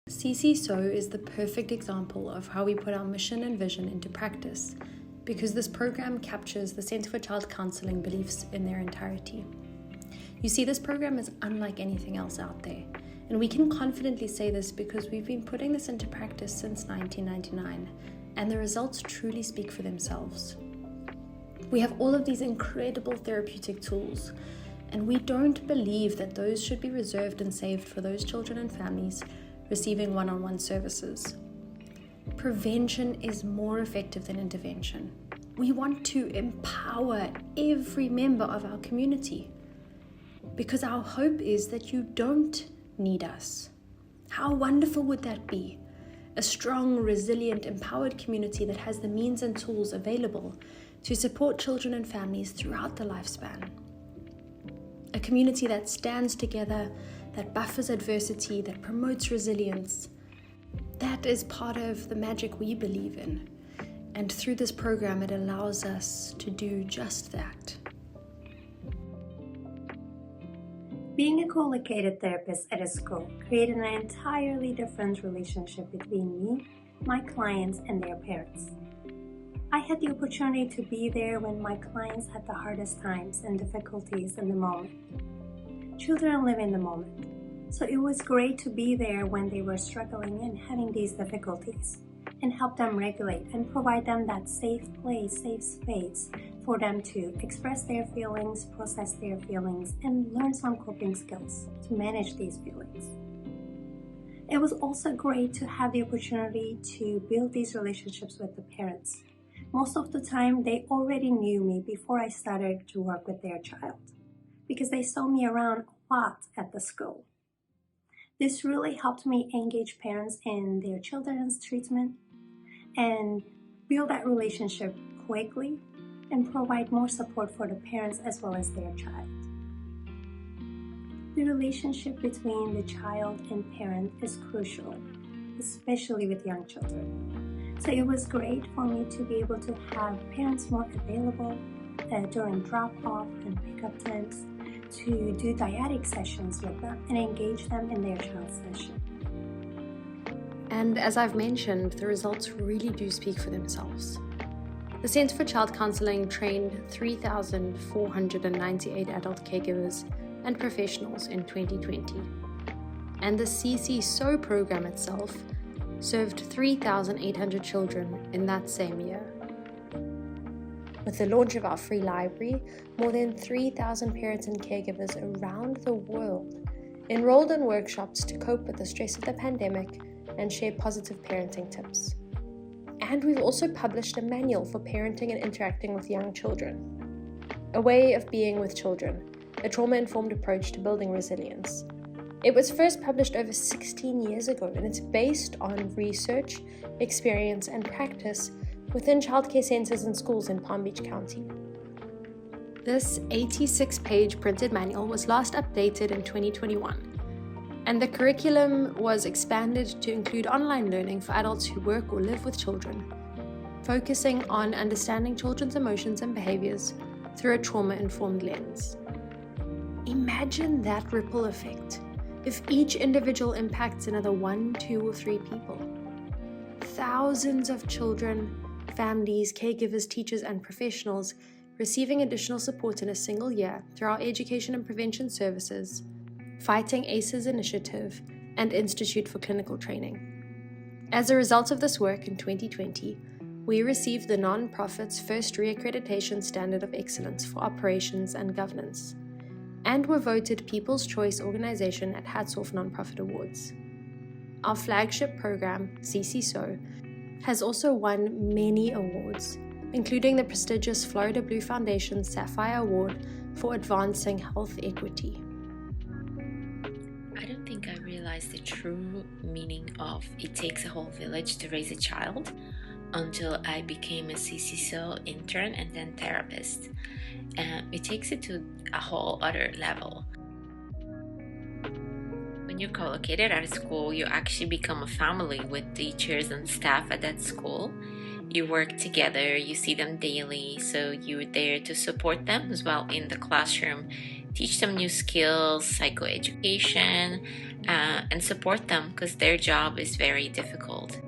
CCSEW is the perfect example of how we put our mission and vision into practice, because this program captures the Centre for Child Counselling beliefs in their entirety. You see, this program is unlike anything else out there, and we can confidently say this because we've been putting this into practice since 1999, and the results truly speak for themselves. We have all of these incredible therapeutic tools, and we don't believe that those should be reserved and saved for those children and families receiving one-on-one services. Prevention is more effective than intervention. We want to empower every member of our community, because our hope is that you don't need us. How wonderful would that be? A strong, resilient, empowered community that has the means and tools available to support children and families throughout the lifespan. A community that stands together, that buffers adversity, that promotes resilience. That is part of the magic we believe in. And through this program, it allows us to do just that. Being a co-located therapist at a school created an entirely different relationship between me, my clients, and their parents. I had the opportunity to be there when my clients had the hardest times and difficulties in the moment. Children live in the moment, so it was great to be there when they were struggling and having these difficulties, and help them regulate and provide them that safe place, safe space for them to express their feelings, process their feelings, and learn some coping skills to manage these feelings. It was also great to have the opportunity to build these relationships with the parents. Most of the time, they already knew me before I started to work with their child, because they saw me around a lot at the school. This really helped me engage parents in their children's treatment and build that relationship quickly and provide more support for the parents as well as their child. The relationship between the child and parent is crucial, especially with young children. So it was great for me to be able to have parents more available during drop-off and pick-up times, to do dyadic sessions with them and engage them in their child session. And as I've mentioned, the results really do speak for themselves. The Centre for Child Counselling trained 3,498 adult caregivers and professionals in 2020. And the CCSEW program itself served 3,800 children in that same year. With the launch of our free library, more than 3,000 parents and caregivers around the world enrolled in workshops to cope with the stress of the pandemic and share positive parenting tips. And we've also published a manual for parenting and interacting with young children. A way of being with children, a trauma-informed approach to building resilience. It was first published over 16 years ago, and it's based on research, experience, and practice within childcare centers and schools in Palm Beach County. This 86-page printed manual was last updated in 2021, and the curriculum was expanded to include online learning for adults who work or live with children, focusing on understanding children's emotions and behaviors through a trauma-informed lens. Imagine that ripple effect if each individual impacts another 1, 2, or 3 people. Thousands of children, families, caregivers, teachers, and professionals receiving additional support in a single year through our education and prevention services, Fighting ACEs initiative, and Institute for Clinical Training. As a result of this work in 2020, we received the non-profit's first reaccreditation standard of excellence for operations and governance, and were voted People's Choice Organization at Hats Off Nonprofit Awards. Our flagship program, CCSEW, has also won many awards, including the prestigious Florida Blue Foundation Sapphire Award for Advancing Health Equity. I don't think I realized the true meaning of it takes a whole village to raise a child until I became a CCSEW intern and then therapist. It takes it to a whole other level. When you're co-located at a school, you actually become a family with teachers and staff at that school. You work together, you see them daily, so you're there to support them as well in the classroom, teach them new skills, psychoeducation, and support them because their job is very difficult.